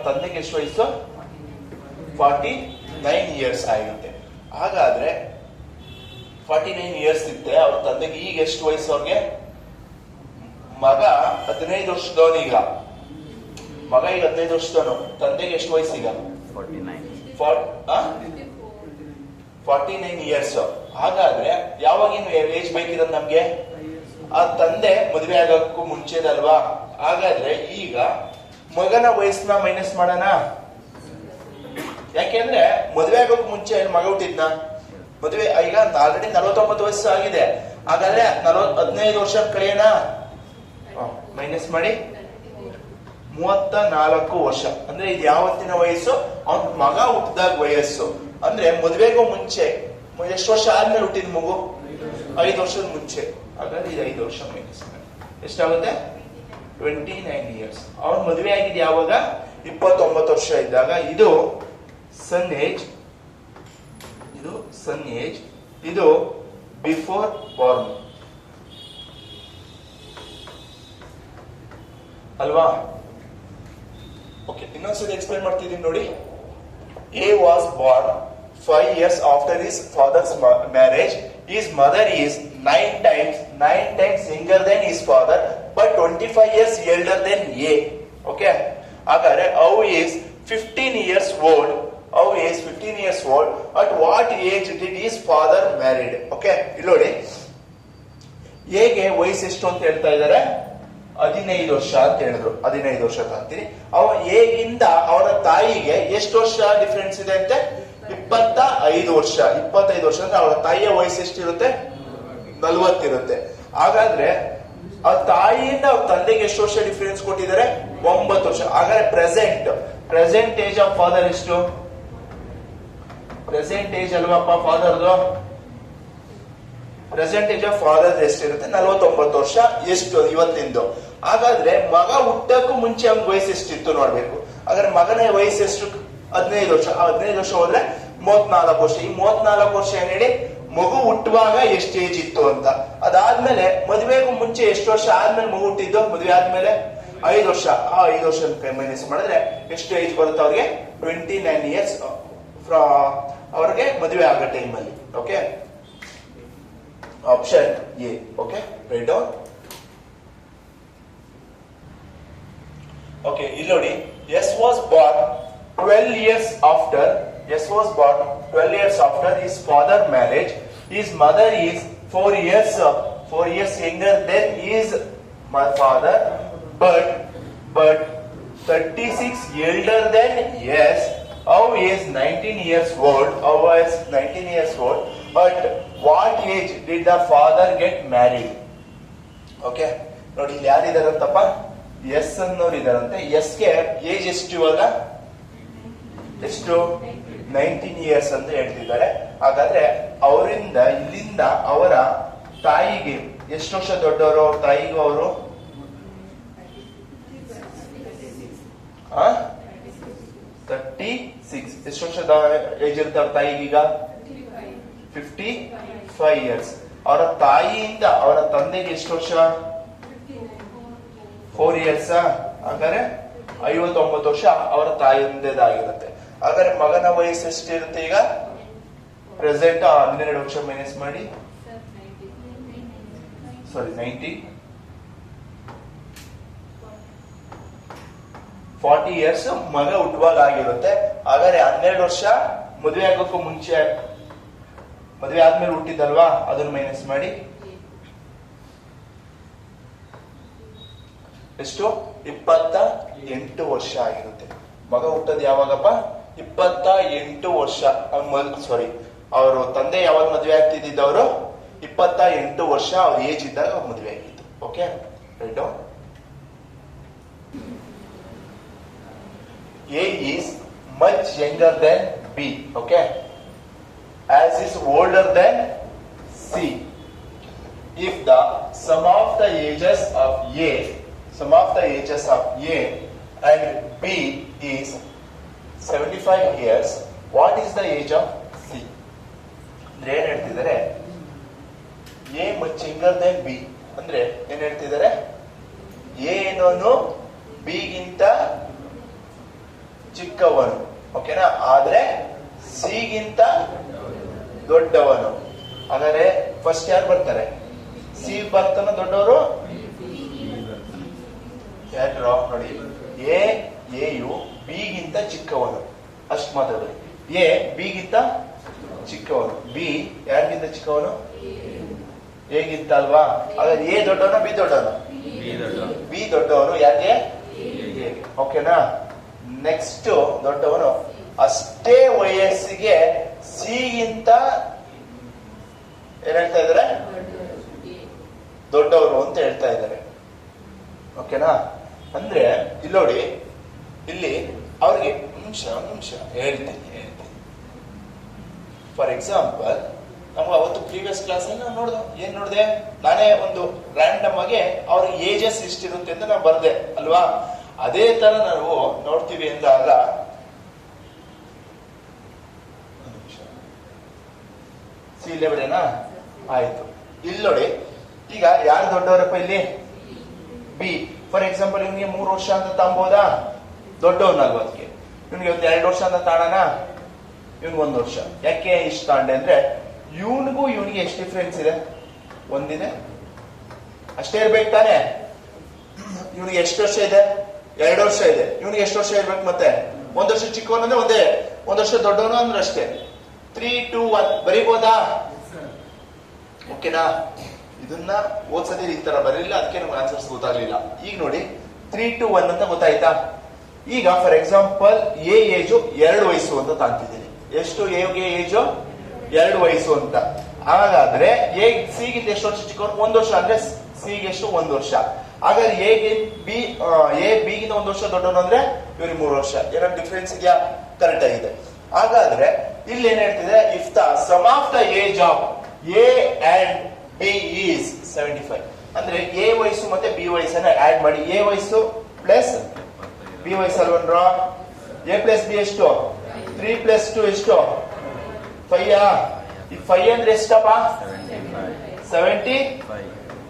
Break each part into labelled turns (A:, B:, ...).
A: ತಂದೆಗೆ ಎಷ್ಟು ವಯಸ್ಸು? 49 ಇಯರ್ಸ್ ಆಗಿರುತ್ತೆ. ಹಾಗಾದ್ರೆ 49 ಇಯರ್ಸ್ ಇತ್ತೆ ಅವ್ರ ತಂದೆಗೆ. ಈಗ ಎಷ್ಟು ವಯಸ್ಸು ಅವ್ರಿಗೆ? ಮಗ 15 ವರ್ಷದವನು. ಈಗ ಮಗ ಈಗ 15 ವರ್ಷದವನು. ತಂದೆಗೆ ಎಷ್ಟು ವಯಸ್ಸು ಈಗ? 49 ಇಯರ್ಸ್. ಹಾಗಾದ್ರೆ ಯಾವಾಗಿನ ಏಜ್ ಬೇಕಿರೋದು ನಮ್ಗೆ? ಆ ತಂದೆ ಮದುವೆ ಆಗೋಕ್ಕೂ ಮುಂಚೆದಲ್ವಾ? ಹಾಗಾದ್ರೆ ಈಗ ಮಗನ ವಯಸ್ಸನ್ನ ಮೈನಸ್ ಮಾಡೋಣ. ಯಾಕೆಂದ್ರೆ ಮದುವೆ ಆಗೋಕ್ ಮುಂಚೆ ಮಗ ಹುಟ್ಟಿದ್ನ? ಮದುವೆ ಈಗ ಆಲ್ರೆಡಿ 49 ವಯಸ್ಸು ಆಗಿದೆ. ಹಾಗಾದ್ರೆ 15 ವರ್ಷ ಕಳೆಯೋಣ. ಮೈನಸ್ ಮಾಡಿ 34 ವರ್ಷ. ಅಂದ್ರೆ ಇದು ಯಾವತ್ತಿನ ವಯಸ್ಸು? ಅವ್ನ ಮಗ ಹುಟ್ಟಿದಾಗ ವಯಸ್ಸು. ಅಂದ್ರೆ ಮದುವೆಗೂ ಮುಂಚೆ ಎಷ್ಟು ವರ್ಷ ಆದ್ಮೇಲೆ ಹುಟ್ಟಿದ ಮಗು? 5 ವರ್ಷದ ಮುಂಚೆ. ಹಾಗಾದ್ರೆ ಇದು 5 ವರ್ಷ ಮೈನಸ್ ಮಾಡಿ ಎಷ್ಟಾಗುತ್ತೆ? 29 ಇಯರ್ಸ್. ಅವ್ನ ಮದುವೆ ಆಗಿದ್ ಯಾವಾಗ? 29 ವರ್ಷ ಇದ್ದಾಗ. ಇದು ಸನ್ ಏಜ್, ಇದು ಸನ್ ಏಜ್, ಇದು ಬಿಫೋರ್ ಬಾರ್ನ್ ಅಲ್ವಾ? ಓಕೆ, ಇನ್ನೊಂದ್ಸತಿ ಎಕ್ಸ್ಪ್ಲೈನ್ ಮಾಡ್ತಿದ್ದೀನಿ ನೋಡಿ. A was born 5 years after his father's marriage. His mother is 9 times younger than his father, but 25 years elder than A. Okay. Agare, how is 15 years old? How is 15 years old? At what age did his father married? Okay. ಇಲ್ಲಿ ಹೇಗೆ ವಯಸ್ಸು ಎಷ್ಟು ಅಂತ ಹೇಳ್ತಾ ಇದ್ದಾರೆ? 15 ವರ್ಷ ಅಂತ ಹೇಳಿದ್ರು. 15 ವರ್ಷ ಅಂತೀನಿ. ಅವ ಹೇಗಿಂದ ಅವರ ತಾಯಿಗೆ ಎಷ್ಟು ವರ್ಷ ಡಿಫರೆನ್ಸ್ ಇದೆ ಅಂತೆ? 25 ವರ್ಷ. 25 ವರ್ಷ ಅಂದ್ರೆ ಅವರ ತಾಯಿಯ ವಯಸ್ಸು ಎಷ್ಟಿರುತ್ತೆ? 40 ಇರುತ್ತೆ. ಹಾಗಾದ್ರೆ ಆ ತಾಯಿಯಿಂದ ಅವ್ರ ತಂದೆಗೆ ಎಷ್ಟು ವರ್ಷ ಡಿಫರೆನ್ಸ್ ಕೊಟ್ಟಿದ್ದಾರೆ? 9 ವರ್ಷ. ಹಾಗಾದ್ರೆ ಪ್ರೆಸೆಂಟ್ ಏಜ್ ಆಫ್ ಫಾದರ್ ಎಷ್ಟು? ಪ್ರೆಸೆಂಟ್ ಏಜ್ ಅಲ್ವಪ್ಪ ಫಾದರ್ದು? ಪ್ರೆಸೆಂಟ್ ಏಜ್ ಆಫ್ ಫಾದರ್ ಎಷ್ಟಿರುತ್ತೆ? 49 ವರ್ಷ. ಎಷ್ಟು ಇವತ್ತಿಂದು? ಹಾಗಾದ್ರೆ ಮಗ ಹುಟ್ಟಕ್ಕೂ ಮುಂಚೆ ಅವ್ನ ವಯಸ್ಸು ಎಷ್ಟಿತ್ತು ನೋಡ್ಬೇಕು. ಹಾಗಾದ್ರೆ ಮಗನ ವಯಸ್ಸು ಎಷ್ಟು? 15 ವರ್ಷ. 15 ವರ್ಷ ಹೋದ್ರೆ 34 ವರ್ಷ. ಈ 34 ವರ್ಷ ಏನ್ ಹೇಳಿ? ಮಗು ಹುಟ್ಟುವಾಗ ಎಷ್ಟು ಏಜ್ ಇತ್ತು ಅಂತ. ಅದಾದ್ಮೇಲೆ ಮದುವೆಗೂ ಮುಂಚೆ ಎಷ್ಟು ವರ್ಷ ಆದ್ಮೇಲೆ ಮಗು ಹುಟ್ಟಿದ್ದು? ಮದುವೆ ಆದ್ಮೇಲೆ 5 ವರ್ಷ. ಆ 5 ವರ್ಷ ಮೈನಸ್ ಮಾಡಿದ್ರೆ ಎಷ್ಟು ಏಜ್ ಬರುತ್ತೆ ಅವ್ರಿಗೆ? 29 ಇಯರ್ಸ್ ಅವ್ರಿಗೆ ಮದುವೆ ಆಗೋ ಟೈಮಲ್ಲಿ. Okay, option A. Okay, right down. Okay, ಇಲ್ಲಿ ನೋಡಿ. S was born 12 years after his father marriage. His mother is 4 years younger than his father, but 36 elder than S. How is 19 years old? At what age did the father get married? Okay, ನೋಡಿ ಇಲ್ಲಿ ಯಾರಿದಾರಂತಪ್ಪ? S ಅನ್ನೋರು ಇದಾರಂತೆ. ಎಸ್ಗೆ age ಎಷ್ಟು ಇವಾಗ? ಎಷ್ಟು? 19 years ಅಂತ ಹೇಳ್ತಿದ್ದಾರೆ. ಹಾಗಾದ್ರೆ ಅವರಿಂದ ಇಲ್ಲಿಂದ ಅವರ ತಾಯಿಗೆ ಎಷ್ಟು ವರ್ಷ ದೊಡ್ಡವರು? ಅವ್ರ ತಾಯಿಗೂ ಅವರು 36. ಎಷ್ಟು ವರ್ಷದ ಏಜ್ ಇರುತ್ತೆ ಅವ್ರ ತಾಯಿಗೀಗ? 55 ಇಯರ್ಸ್. ಅವರ ತಾಯಿಯಿಂದ ಅವರ ತಂದೆಗೆ ಎಷ್ಟು ವರ್ಷ? 4 ಇಯರ್ಸ್. ಹಾಗಾದ್ರೆ 59 ವರ್ಷ ಅವರ ತಾಯಿಯಿಂದಾಗಿರುತ್ತೆ. ಹಾಗಾದ್ರೆ ಮಗನ ವಯಸ್ಸು ಎಷ್ಟಿರುತ್ತೆ ಈಗ? ಪ್ರೆಸೆಂಟ್ 12 ವರ್ಷ ಮೈನಸ್ ಮಾಡಿ 90. 40 ಇಯರ್ಸ್ ಮಗ ಹುಟ್ಟುವಾಗ ಆಗಿರುತ್ತೆ. ಹಾಗಾದ್ರೆ 12 ವರ್ಷ ಮದುವೆ ಆಗೋಕ್ಕೂ ಮುಂಚೆ, ಮದುವೆ ಆದ್ಮೇಲೆ ಹುಟ್ಟಿದ್ದಲ್ವಾ? ಅದನ್ನ ಮೈನಸ್ ಮಾಡಿ ಎಷ್ಟು? 28 ವರ್ಷ ಆಗಿರುತ್ತೆ. ಮಗ ಹುಟ್ಟೋದು ಯಾವಾಗಪ್ಪ? 28 ವರ್ಷ. ಅವರು ತಂದೆ ಯಾವಾಗ ಮದುವೆ ಆಗ್ತಿದ್ದವರು? 28 ವರ್ಷ ಅವ್ರ ಏಜ್ ಇದ್ದಾಗ ಅವ್ರ ಮದುವೆ ಆಗಿತ್ತು. Okay, right down. A is much younger than B. Okay, as is older than C. If the sum of the ages of A and B is 75 years, what is the age of C? ಅಂದ್ರೆ ಏನ್ ಹೇಳ್ತಿದ್ದಾರೆ? A much younger than B ಅಂದ್ರೆ ಏನ್ ಹೇಳ್ತಿದ್ದಾರೆ? A ಏನೋನು B ಗಿಂತ ಚಿಕ್ಕವನು. ಓಕೆನಾ? ಆದ್ರೆ C ಗಿಂತ ದೊಡ್ಡವನು. ಹಾಗಾದ್ರೆ ಫಸ್ಟ್ ಯಾರು ಬರ್ತಾರೆ? ಸಿ ಬರ್ತಾನ ದೊಡ್ಡವರು ಯಾರು ನೋಡಿ. ಎ ಯು ಬಿ ಗಿಂತ ಚಿಕ್ಕವನು, ಅಷ್ಟು ಮಾತಾಡೋದು. ಎ ಬಿ ಗಿಂತ ಚಿಕ್ಕವನು, ಬಿ ಯಾರಿಗಿಂತ ಚಿಕ್ಕವನು? ಎ ಗಿಂತ ಅಲ್ವಾ? ಹಾಗಾದ್ರೆ ಎ ದೊಡ್ಡವನು ಬಿ ದೊಡ್ಡವನು? ಬಿ ದೊಡ್ಡವನು. ಯಾಕೆ? ಓಕೆನಾ? ನೆಕ್ಸ್ಟ್ ದೊಡ್ಡವನು ಅಷ್ಟೇ ವಯಸ್ಸಿಗೆ ಸಿ ಗಿಂತ ಏನ್ ಹೇಳ್ತಾ ಇದಾರೆ? ದೊಡ್ಡವರು ಅಂತ ಹೇಳ್ತಾ ಇದ್ದಾರೆ. ಓಕೆನಾ? ಅಂದ್ರೆ ಇಲ್ಲಿ ನೋಡಿ, ಇಲ್ಲಿ ಅವ್ರಿಗೆ ನಿಮಿಷ ಹೇಳ್ತೀನಿ. ಫಾರ್ ಎಕ್ಸಾಂಪಲ್, ನಮ್ಗೆ ಅವತ್ತು ಪ್ರೀವಿಯಸ್ ಕ್ಲಾಸ್ ಅಲ್ಲಿ ನಾವು ಏನ್ ನೋಡಿದೆ? ನಾನೇ ಒಂದು ರ್ಯಾಂಡಮ್ ಆಗಿ ಅವ್ರ ಏಜಸ್ ಎಷ್ಟಿರುತ್ತೆ ಅಂತ ನಾವು ಬರ್ದೆ ಅಲ್ವಾ? ಅದೇ ತರ ನಾವು ನೋಡ್ತೀವಿ ಅಂದಾಗ ಸಿ ಲೆವೆಲ್ ಆಯ್ತು. ಇಲ್ಲಿ ನೋಡಿ, ಈಗ ಯಾರು ದೊಡ್ಡವರಪ್ಪ ಇಲ್ಲಿ? ಬಿ. ಫಾರ್ ಎಕ್ಸಾಂಪಲ್ ಇವನಿಗೆ 3 ವರ್ಷ ಅಂತ ತಾಂಬೋದಾ? ದೊಡ್ಡವನಲ್ವ ಅದಕ್ಕೆ. ಇವನಿಗೆ ಒಂದು 2 ವರ್ಷ ಅಂತ ತಾಣನ, ಇವನ್ಗೆ 1 ವರ್ಷ. ಯಾಕೆ ಇಷ್ಟ ತಾಂಡೆ ಅಂದ್ರೆ ಇವನಿಗೂ ಇವನಿಗೆ ಎಷ್ಟು ಡಿಫ್ರೆನ್ಸ್ ಇದೆ? ಒಂದಿದೆ, ಅಷ್ಟೇ ಇರ್ಬೇಕು ತಾನೆ. ಇವನಿಗೆ ಎಷ್ಟು ವರ್ಷ ಇದೆ? 2 ವರ್ಷ ಇದೆ. ಇವನಿಗೆ ಎಷ್ಟು ವರ್ಷ ಇರ್ಬೇಕು ಮತ್ತೆ? 1 ವರ್ಷ ಚಿಕ್ಕವನು ಅಂದ್ರೆ ಒಂದೇ, 1 ವರ್ಷ ದೊಡ್ಡವನು ಅಂದ್ರೆ ಅಷ್ಟೇ. 3, 2, 1 ಬರೀಬೋದಾ? ಓಕೆನಾ? ಇದನ್ನ ಓದ್ಸತಿ ಈ ತರ ಬರಲಿಲ್ಲ, ಅದಕ್ಕೆ ನಮ್ಗೆ ಆನ್ಸರ್ಸ್ ಗೊತ್ತಾಗ್ಲಿಲ್ಲ. ಈಗ ನೋಡಿ 3, 2, 1 ಅಂತ ಗೊತ್ತಾಯ್ತಾ? ಈಗ ಫಾರ್ ಎಕ್ಸಾಂಪಲ್ ಎ ಏಜು 2 ವಯಸ್ಸು ಅಂತ ತಾಂತಿದ್ದೀನಿ. ಎಷ್ಟು ಎಗೆ ಏಜು? 2 ವಯಸ್ಸು ಅಂತ. ಹಾಗಾದ್ರೆ ಎ ಸಿ ಗಿಂತ ಎಷ್ಟು ವರ್ಷ ಚಿಕ್ಕವನು? 1 ವರ್ಷ. ಅಂದ್ರೆ ಸಿ ಗೆ ಎಷ್ಟು? 1 ವರ್ಷ. ಹಾಗಾದ್ರೆ ಎ ಬಿ ಗಿಂತ 1 ವರ್ಷ ದೊಡ್ಡವನು ಅಂದ್ರೆ ಇವನಿಗೆ 3 ವರ್ಷ. ಏನಾದ್ರು ಡಿಫ್ರೆನ್ಸ್ ಇದೆಯಾ? ಕರೆಕ್ಟ್ ಆಗಿದೆ. ಹಾಗಾದ್ರೆ ಇಲ್ಲಿ ಏನ್ ಹೇಳ್ತಿದೆ? If the sum of the age of A and B is 75. ಅಂದ್ರೆ ಎ ವಯಸ್ಸು ಮತ್ತೆ ಬಿ ವಯಸ್ಸನ್ನ ಆಡ್ ಮಾಡಿ. ಎ ವಯಸ್ಸು ಪ್ಲಸ್ ಬಿ ವಯಸ್ಸು ಅಲ್ವನ್ರ? ಎ ಪ್ಲಸ್ ಬಿ ಎಷ್ಟು? 3 ಪ್ಲಸ್ 2 ಎಷ್ಟು? 5. ಈ 5 ಅಂದ್ರೆ ಎಷ್ಟಪ್ಪ? 75.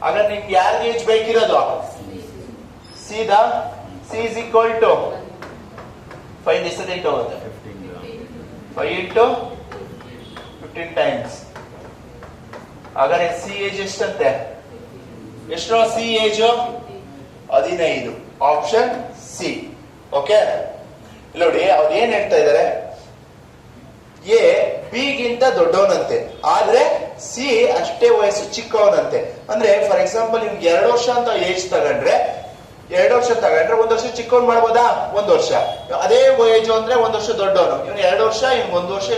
A: ಹಾಗಾದ್ರೆ ನಿಮ್ಗೆ ಯಾರಿಗೆ ಏಜ್ ಬೇಕಿರೋದು? ಸೀದಾ ಸಿ ಇಸ್ ಈಕ್ವಲ್ ಟು 5 ಎಷ್ಟು ಹೋಗುತ್ತೆ? 5 into 15 ಟೈಮ್ಸ್. ಹಾಗಾದ್ರೆ ಸಿ ಏಜ್ ಎಷ್ಟಂತೆ? ಎಷ್ಟು C age? 15. Option C. Okay, ನೋಡಿ ಅವ್ರು ಏನ್ ಹೇಳ್ತಾ ಇದ್ದಾರೆ? ಎ ಬಿ ಗಿಂತ ದೊಡ್ಡವನಂತೆ, ಆದ್ರೆ ಸಿ ಅಷ್ಟೇ ವಯಸ್ಸು ಚಿಕ್ಕವನಂತೆ. ಅಂದ್ರೆ ಫಾರ್ ಎಕ್ಸಾಂಪಲ್ ನಿಮ್ಗೆ 2 ವರ್ಷ ಅಂತ ಏಜ್ ತಗೊಂಡ್ರೆ 2 ವರ್ಷ ತಗೊಂಡ್ರೆ 1 ವರ್ಷ ಚಿಕ್ಕವನ್ ಮಾಡ್ಬೋದಾ? 1 ವರ್ಷ. ಅದೇ ಏಜ್ ಅಂದ್ರೆ 1 ವರ್ಷ ದೊಡ್ಡವನು. ಇವ್ನು 2 ವರ್ಷ, ಇವ್ನಿಗೆ 1 ವರ್ಷ,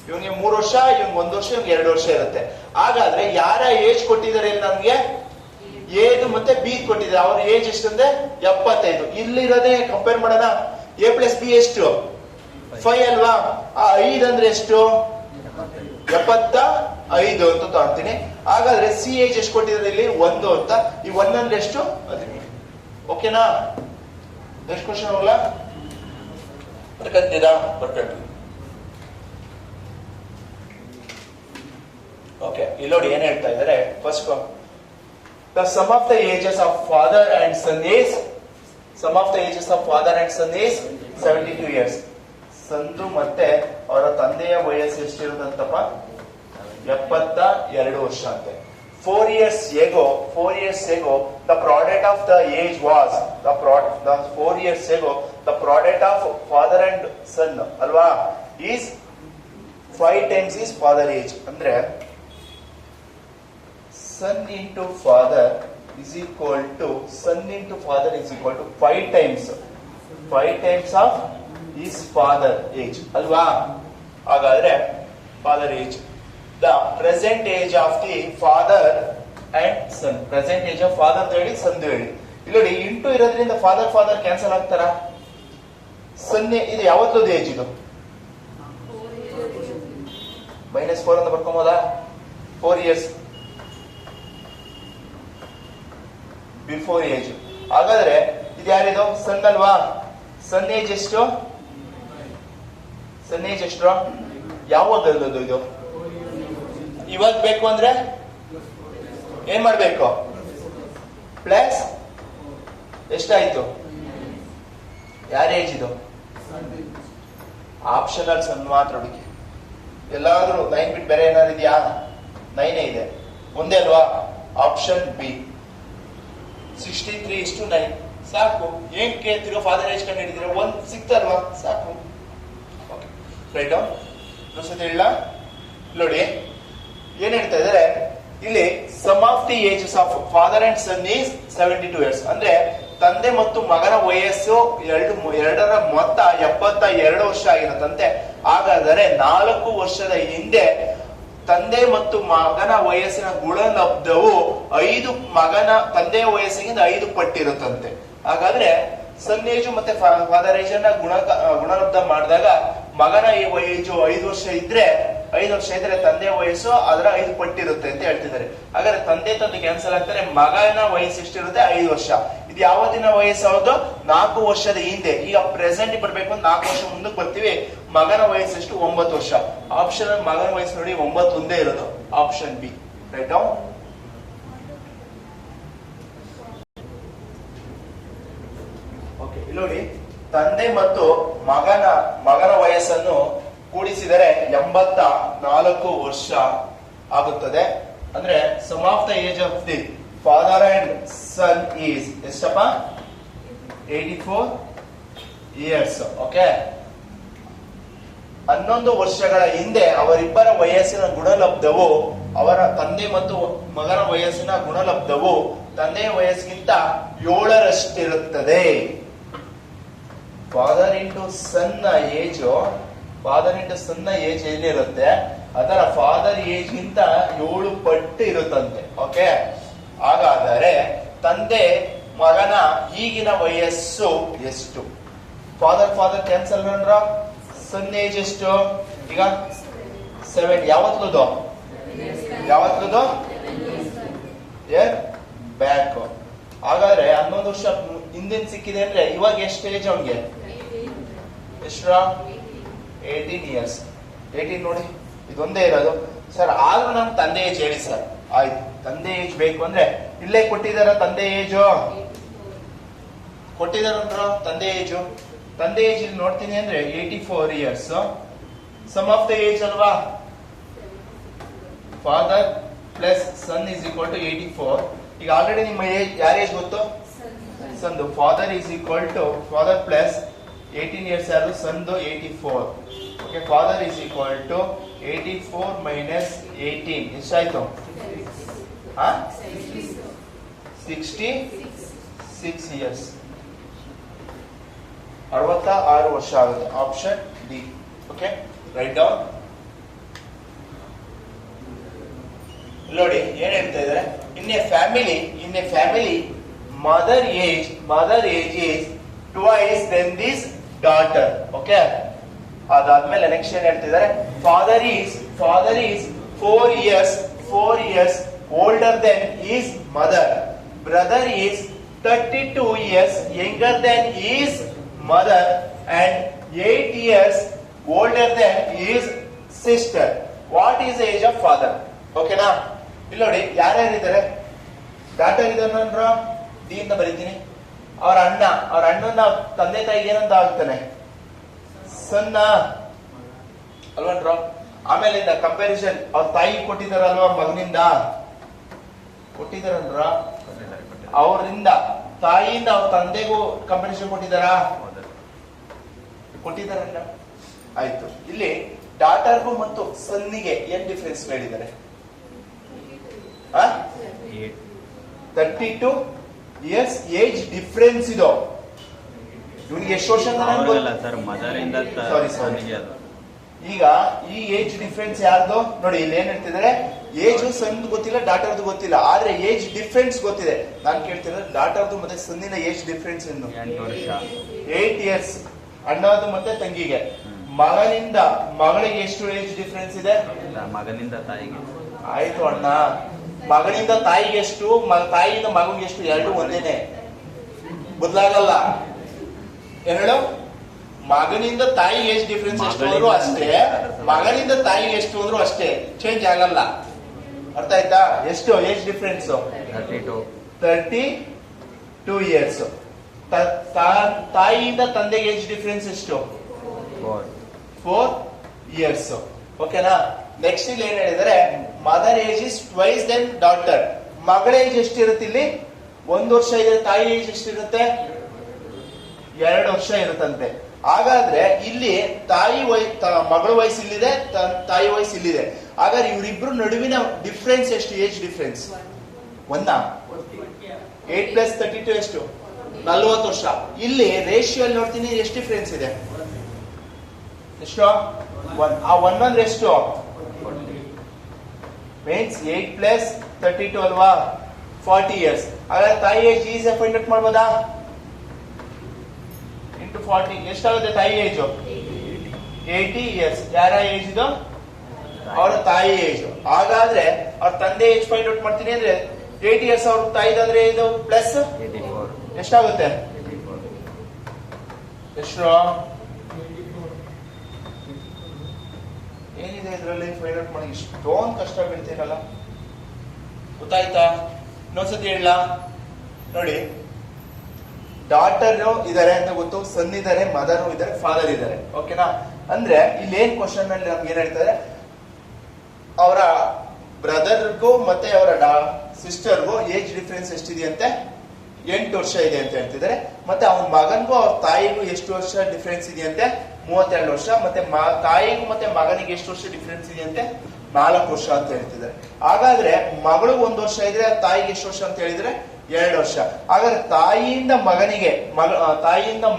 A: ಇವ್ನಿಗೆ 3 ವರ್ಷ, ಇವ್ನಿಗೆ 1 ವರ್ಷ, ಇವ್ನಿಗೆ 2 ವರ್ಷ ಇರುತ್ತೆ. ಹಾಗಾದ್ರೆ ಯಾರ ಏಜ್ ಕೊಟ್ಟಿದ್ದಾರೆ ಇಲ್ಲಿ ನಮ್ಗೆ? ಎದು ಮತ್ತೆ ಬಿ ಕೊಟ್ಟಿದ್ದಾರೆ. ಅವ್ರ ಏಜ್ ಎಷ್ಟಂದ್ರೆ 75. ಇಲ್ಲಿರೋದೇ ಕಂಪೇರ್ ಮಾಡೋಣ. ಎ ಪ್ಲಸ್ ಬಿ ಎಷ್ಟು? 5 ಅಲ್ವಾ? 5 ಅಂದ್ರೆ ಎಷ್ಟು? 75 ಅಂತ ತಗೊಂತೀನಿ. ಹಾಗಾದ್ರೆ ಸಿ ಏಜ್ ಎಷ್ಟು ಕೊಟ್ಟಿದ್ದಾರೆ ಇಲ್ಲಿ? 1 ಅಂತ. ಈ 1 ಅಂದ್ರೆ ಎಷ್ಟು? 15. ಓಕೆನಾ? ನೆಕ್ಸ್ಟ್ ಕ್ವಶನ್ ಹೋಗ್ಲಾ? ಬರ್ಕಂತೀರಾ? ಬರ್ಕಂತೀವಿ. ಓಕೆ, ಇಲ್ಲಿ ನೋಡಿ ಏನ್ ಹೇಳ್ತಾ ಇದ್ದಾರೆ. First the sum of the ages of father and son is 72 years. ಸಂದು ಮತ್ತೆ ಅವರ ತಂದೆಯ ವಯಸ್ಸು ಎಷ್ಟಿರುತ್ತಂತಪ್ಪ? 72 ವರ್ಷ ಅಂತೆ. 4 years ago, the product of the age was the 4 years ago the product of father and son ಅಲ್ವಾ is 5 times his father age. ಅಂದ್ರೆ son into father is equal to 5 times of his father age ಅಲ್ವಾ? ಹಾಗಾದ್ರೆ father age, the present age of the father and son. present age of father ಹೇಳಿ, ಸಂದು ಹೇಳಿ. ಇಲ್ಲಿ ನೋಡಿ into ಇರೋದ್ರಿಂದ father cancel ಆಗ್ತಾರ? ಸೊನ್ನೆ ಇದು ಯಾವತ್ತದು ಏಜ್? ಇದು -4 ಅಂತ ಬರ್ಕೊಂಬೋದಾ? 4 years ಬಿಫೋರ್ ಏಜ್. ಹಾಗಾದ್ರೆ ಇದು ಯಾರಿದು? ಸನ್ ಅಲ್ವಾ? ಸನ್ ಏಜ್ ಎಷ್ಟು? ಯಾವಾಗ ಇದು? ಇವಾಗ ಬೇಕು ಅಂದ್ರೆ ಏನ್ ಮಾಡ್ಬೇಕು? ಪ್ಲಸ್ ಎಷ್ಟಾಯ್ತು? ಯಾರ ಏಜ್ ಇದು? ಆಪ್ಷನಲ್ ಸನ್ ಮಾತ್ರ ಹುಡುಕಿ. ಎಲ್ಲಾದ್ರೂ 9 ಬಿಟ್ಟು ಬೇರೆ ಏನಾದ್ರು ಇದೆಯಾ? 9 ಇದೆ, ಒಂದೇ ಅಲ್ವಾ? ಆಪ್ಷನ್ ಬಿ 63:9 ಸಾಕು. ಏನ್ ಕೇಳ್ತಿರೋ ಫಾದರ್ ಏಜ್ ಕಂಡು ಹಿಡಿದಿರೋ ಒಂದ್ ಸಿಕ್ತಲ್ವಾ? ಸಾಕು. ರೈಟ್ ಇನ್ನೊಂದ್ಸತಿ ಹೇಳ ನೋಡಿ ಏನ್ ಹೇಳ್ತಾ ಇದಾರೆ ಇಲ್ಲಿ. Sum of the ages of father and son is 72 years. ಅಂದ್ರೆ ತಂದೆ ಮತ್ತು ಮಗನ ವಯಸ್ಸು ಎರಡರ ಮೊತ್ತ 72 ವರ್ಷ ಆಗಿರುತ್ತಂತೆ. ಹಾಗಾದರೆ 4 ವರ್ಷದ ಹಿಂದೆ ತಂದೆ ಮತ್ತು ಮಗನ ವಯಸ್ಸಿನ ಗುಣಲಬ್ಧವು 5 ಮಗನ ತಂದೆಯ ವಯಸ್ಸಿಗಿಂತ 5 ಪಟ್ಟಿರುತ್ತಂತೆ. ಹಾಗಾದ್ರೆ ಸನ್ ಏಜು ಮತ್ತೆ ಫಾದರ್ ಏಜ್ ಅನ್ನ ಗುಣಲಬ್ಧ ಮಾಡಿದಾಗ ಮಗನ ಏಜು 5 ವರ್ಷ ಇದ್ರೆ ತಂದೆಯ ವಯಸ್ಸು ಅದರ 5 ಪಟ್ಟಿರುತ್ತೆ ಅಂತ ಹೇಳ್ತಿದ್ದಾರೆ. ಹಾಗಾದ್ರೆ ತಂದೆ ಕ್ಯಾನ್ಸಲ್ ಆಗ್ತಾರೆ. ಮಗನ ವಯಸ್ಸು ಎಷ್ಟಿರುತ್ತೆ? 5 ವರ್ಷ. ಇದು ಯಾವತ್ತಿನ ವಯಸ್ಸು? ಹೌದು, 4 ವರ್ಷದ ಹಿಂದೆ. ಈಗ ಪ್ರೆಸೆಂಟ್ ಬರ್ಬೇಕು ಅಂತ 4 ವರ್ಷ ಮುಂದಕ್ಕೆ ಬರ್ತೀವಿ. ಮಗನ ವಯಸ್ಸು ಎಷ್ಟು? 9 ವರ್ಷ. ಆಪ್ಷನ್ ಮಗನ ವಯಸ್ಸು ನೋಡಿ 9 ಒಂದೇ ಇರೋದು. Option B. Right okay. ಇಲ್ಲಿ ನೋಡಿ, ತಂದೆ ಮತ್ತು ಮಗನ ವಯಸ್ಸನ್ನು ಕೂಡಿಸಿದರೆ 84 ವರ್ಷ ಆಗುತ್ತದೆ. ಅಂದ್ರೆ sum of the age of the father and son is ಎಷ್ಟಪ್ಪ? 84 years. ಓಕೆ. 11 ವರ್ಷಗಳ ಹಿಂದೆ ಅವರಿಬ್ಬರ ವಯಸ್ಸಿನ ಗುಣಲಬ್ಧವು ಅವರ ತಂದೆ ಮತ್ತು ಮಗನ ವಯಸ್ಸಿನ ಗುಣಲಬ್ಧವು ತಂದೆಯ ವಯಸ್ಸಿಗಿಂತ 7ರಷ್ಟಿರುತ್ತದೆ. ಫಾದರ್ ಇಂಟು ಸನ್ ನ ಏಜ್ ಏನಿರುತ್ತೆ ಅದರ ಫಾದರ್ ಏಜ್ ಗಿಂತ 7 ಪಟ್ಟು ಇರುತ್ತಂತೆ. ಓಕೆ. ಹಾಗಾದರೆ ತಂದೆ ಮಗನ ಈಗಿನ ವಯಸ್ಸು ಎಷ್ಟು? ಫಾದರ್ ಕ್ಯಾನ್ಸಲ್ ಅಂದ್ರ ಸನ್ ಏಜ್ ಎಷ್ಟು? ಈಗ 7. ಯಾವತ್ತದು ಬ್ಯಾಕ್. ಹಾಗಾದ್ರೆ 11 ವರ್ಷ ಹಿಂದಿನ ಸಿಕ್ಕಿದೆ ಅಂದ್ರೆ ಇವಾಗ ಎಷ್ಟು ಏಜ್ ಅವನ್ಗೆ? ಎಷ್ಟು? 18 years. 18 ನೋಡಿ, ಇದೊಂದೇ ಇರೋದು ಸರ್. ಆದ್ರೂ ನಮ್ ತಂದೆ ಏಜ್ ಹೇಳಿ ಸರ್. ಆಯ್ತು, ತಂದೆ ಏಜ್ ಬೇಕು ಅಂದ್ರೆ ಇಲ್ಲೇ ಕೊಟ್ಟಿದಾರ. ತಂದೆ ಏಜು ಕೊಟ್ಟಿದಾರ. ತಂದೆ ಏಜ್ ಇಲ್ಲಿ ನೋಡ್ತೀನಿ ಅಂದ್ರೆ 84 years. Sum of the age ಅಲ್ವಾ? Father plus son is equal to 84. ಈಗ ಆಲ್ರೆಡಿ ನಿಮ್ಮ ಏಜ್ ಯಾರ ಏಜ್ ಗೊತ್ತು? ಸಂದು. ಫಾದರ್ ಪ್ಲಸ್ 18 years ಯಾರು? ಸಂದು 84. Okay. Father is equal to 84 minus 18 ಎಷ್ಟಾಯ್ತು? 66 years. 66 ವರ್ಷ ಆಗುತ್ತೆ. Option D. Okay. Right down. ನೋಡಿ ಏನ್ ಹೇಳ್ತಾ ಇದಾರೆ. In a family mother age is twice than this daughter. Okay. ಅದಾದ್ಮೇಲೆ ನೆಕ್ಸ್ಟ್ ಏನ್ ಹೇಳ್ತಿದ್ದಾರೆ? Father is 4 years older than his mother. Brother is 32 years younger than his mother and 8 years older than his sister. What is the age of father? ಓಕೆನಾ? ಇಲ್ಲಿ ನೋಡಿ ಯಾರ್ಯಾರಿದ್ದಾರೆ. Daughter ಇದನ್ನ D ಅಂತ ಬರೀತೀನಿ. ಅವ್ರ ಅಣ್ಣನ ತಂದೆ ತಾಯಿಗೆ ಏನಂತ ಆಗ್ತಾನೆ? ಸನ್ನ ಅಲ್ವನ್ರ. ಆಮೇಲೆ ಕಂಪ್ಯಾರಿಸನ್ ಅವ್ರ ತಾಯಿ ಕೊಟ್ಟಿದಾರಲ್ವಾ ಮಗನಿಂದ ಕೊಟ್ಟಿದಾರಲ್ರ. ಅವರಿಂದ ತಾಯಿಯಿಂದ ಅವ್ರ ತಂದೆಗೂ ಕಂಪ್ಯಾರಿಸನ್ ಕೊಟ್ಟಿದಾರಲ್ಲ. ಆಯ್ತು. ಇಲ್ಲಿ ಡಾಟರ್ಗೂ ಮತ್ತು ಸನ್ನಿಗೆ ಏನ್ ಡಿಫರೆನ್ಸ್ ಹೇಳಿದ್ದಾರೆ? 32 years ಏಜ್ ಡಿಫರೆನ್ಸ್ ಇದು. ಇವನಿಗೆ ಎಷ್ಟು ವರ್ಷ? ಈಗ ಈ ಏಜ್ ಡಿಫರೆನ್ಸ್ ಯಾರ್ದು ನೋಡಿ. ಇಲ್ಲಿ ಏನ್ ಹೇಳ್ತಿದ್ದಾರೆ? ಏಜ್ ಸನ್ ಗೊತ್ತಿಲ್ಲ, ಡಾಟರ್ದು ಗೊತ್ತಿಲ್ಲ, ಆದ್ರೆ ಏಜ್ ಡಿಫರೆನ್ಸ್ ಗೊತ್ತಿದೆ. ನಾನ್ ಕೇಳ್ತಿದ್ರೆ ಡಾಟರ್ದು ಮತ್ತೆ ಸನ್ನಿನ ಏಜ್ ಡಿಫರೆನ್ಸ್ ಏನು? 8 years ಅಣ್ಣದು ಮತ್ತೆ ತಂಗಿಗೆ. ಮಗನಿಂದ ಮಗಳಿಗೆ ಎಷ್ಟು ಏಜ್ ಡಿಫರೆನ್ಸ್ ಇದೆ?
B: ಮಗನಿಂದ ತಾಯಿಗೆ.
A: ಆಯ್ತು ಅಣ್ಣ, ಮಗನಿಂದ ತಾಯಿಗೆ ಎಷ್ಟು, ತಾಯಿಯಿಂದ ಮಗನಿಗೆ ಎಷ್ಟು, ಎರಡು ಒಂದೇನೆ, ಬದಲಾಗಲ್ಲ. ಎರಡು ಮಗನಿಂದ ತಾಯಿಗೆ ಎಷ್ಟು ಡಿಫ್ರೆನ್ಸ್ ಎಷ್ಟು ಅಂದ್ರು ಅಷ್ಟೇ, ಮಗನಿಂದ ತಾಯಿಗೆ ಎಷ್ಟು ಅಂದ್ರು ಅಷ್ಟೇ, ಚೇಂಜ್ ಆಗಲ್ಲ. ಅರ್ಥ ಆಯ್ತಾ? ಎಷ್ಟು ಏಜ್ ಡಿಫ್ರೆನ್ಸ್? 32 years. ತಾಯಿಯಿಂದ ತಂದೆಗೆ ಏಜ್ ಡಿಫ್ರೆನ್ಸ್ ಎಷ್ಟು? 4 years. ಓಕೆನಾ. ನೆಕ್ಸ್ಟ್ ಇಲ್ಲಿ ಏನ್ ಹೇಳಿದರೆ mother age is twice than daughter. ಮಗಳ ಏಜ್ ಎಷ್ಟಿರುತ್ತೆ ಇಲ್ಲಿ? 1 ವರ್ಷ ಇದೆ. ತಾಯಿ ಏಜ್ ಎಷ್ಟಿರುತ್ತೆ? 2 ವರ್ಷ ಇರುತ್ತಂತೆ. ಹಾಗಾದ್ರೆ ಇಲ್ಲಿ ಮಗಳ ವಯಸ್ಸು ಇಲ್ಲಿದೆ, ತಾಯಿ ವಯಸ್ಸು ಇಲ್ಲಿದೆ. ಹಾಗಾದ್ರೆ ಇವರಿಬ್ರು ನಡುವಿನ ಡಿಫ್ರೆನ್ಸ್ ಎಷ್ಟು? Age difference 1. 8 + 32 ಎಷ್ಟು? 40 ವರ್ಷ. ಇಲ್ಲಿ ರೇಷಿಯೋ ಅಲ್ಲಿ ನೋಡ್ತೀನಿ ಎಷ್ಟು ಡಿಫ್ರೆನ್ಸ್ ಇದೆ? ಎಷ್ಟು? 1. ಆ 1 ಅಂದ್ರೆ ಎಷ್ಟು? ಮೀನ್ಸ್ 8 + 32 ಅಲ್ವಾ? 40 years. ಹಾಗಾದ್ರೆ ತಾಯಿ ಏಜ್ ಈಸಿ ಫೈಂಡ್ ಔಟ್ ಮಾಡ್ಬೋದಾ? ಇಂಟು 40 ಎಷ್ಟಾಗುತ್ತೆ ತಾಯಿ ಏಜ್? 80 years. ಯಾರ ಏಜ್ ಇದು? ಅವರ ತಾಯಿ ಏಜ್. ಹಾಗಾದ್ರೆ ಅವ್ರ ತಂದೆ ಏಜ್ ಫೈಂಡ್ ಔಟ್ ಮಾಡ್ತೀನಿ ಅಂದ್ರೆ 80 years ಅವ್ರ ತಾಯಿದಾದ್ರೆ ಇದು ಪ್ಲಸ್ ಎಷ್ಟಾಗುತ್ತೆ? ಎಷ್ಟು? ಏನಿದೆ ಇದರಲ್ಲಿ ಫೈಂಡ್ ಔಟ್ ಮಾಡಿ? ಇಷ್ಟೊಂದು ಕಷ್ಟ ಬೀಳ್ತೀರಲ್ಲ, ಗೊತ್ತಾಯ್ತಾ? ಇನ್ನೊಂದ್ಸತಿ ಹೇಳ ನೋಡಿ. ಡಾಟರ್ ಇದಾರೆ ಅಂತ ಗೊತ್ತು, ಸನ್ ಇದಾರೆ, ಮದರ್ ಇದಾರೆ, ಫಾದರ್ ಇದಾರೆ. ಓಕೆನಾ. ಅಂದ್ರೆ ಇಲ್ಲಿ ಏನ್ ಕ್ವಶನ್ ಅಲ್ಲಿ ನಮ್ಗೆ ಏನ್ ಹೇಳ್ತಾರೆ, ಅವರ ಬ್ರದರ್ಗೂ ಮತ್ತೆ ಅವರ ಸಿಸ್ಟರ್ಗೂ ಏಜ್ ಡಿಫ್ರೆನ್ಸ್ ಎಷ್ಟಿದೆಯಂತೆ? 8 ವರ್ಷ ಇದೆ ಅಂತ ಹೇಳ್ತಿದ್ದಾರೆ. ಮತ್ತೆ ಅವನ ಮಗನ್ಗೂ ಅವ್ರ ತಾಯಿಗೂ ಎಷ್ಟು ವರ್ಷ ಡಿಫ್ರೆನ್ಸ್ ಇದೆಯಂತೆ? 32 ವರ್ಷ. ಮತ್ತೆ ತಾಯಿಗೂ ಮತ್ತೆ ಮಗನಿಗೆ ಎಷ್ಟು ವರ್ಷ ಡಿಫ್ರೆನ್ಸ್ ಇದೆಯಂತೆ? 4 ವರ್ಷ ಅಂತ ಹೇಳ್ತಿದ್ದಾರೆ. ಹಾಗಾದ್ರೆ ಮಗಳು 1 ವರ್ಷ ಇದ್ರೆ ತಾಯಿಗೆ ಎಷ್ಟು ವರ್ಷ ಅಂತ ಹೇಳಿದ್ರೆ 2 ವರ್ಷ. ಹಾಗಾದ್ರೆ ತಾಯಿಯಿಂದ